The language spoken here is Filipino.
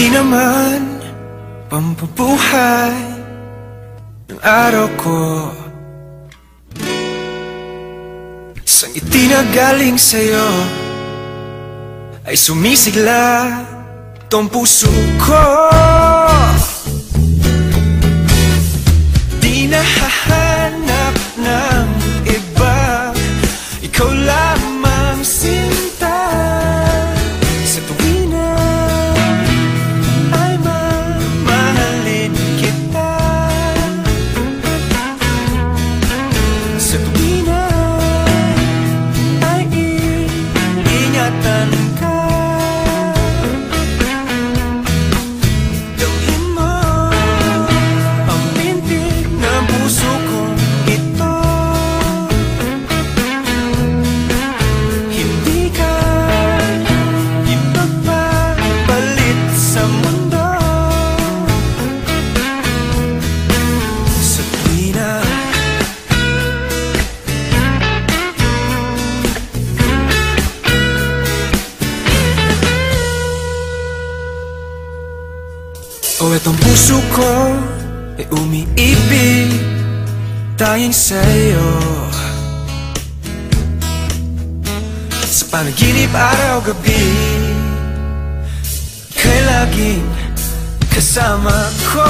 di naman pampabuhay ng araw ko. Sa ngiti na galing sa'yo ay sumisigla tong puso ko. Di nahahanap ng iba, ikaw lamang sinta. Sa tuwina ay mamahalin kita. Sa tuwina ay iingatan ka. Gawin mo ang pintig ng puso kong ito. Hindi ka ipagpapalit sa mundo. Sa tuwina o etong puso ko ay umiibig dahil sa'yo. Sa panaginip araw-gabi kay laging kasama ko.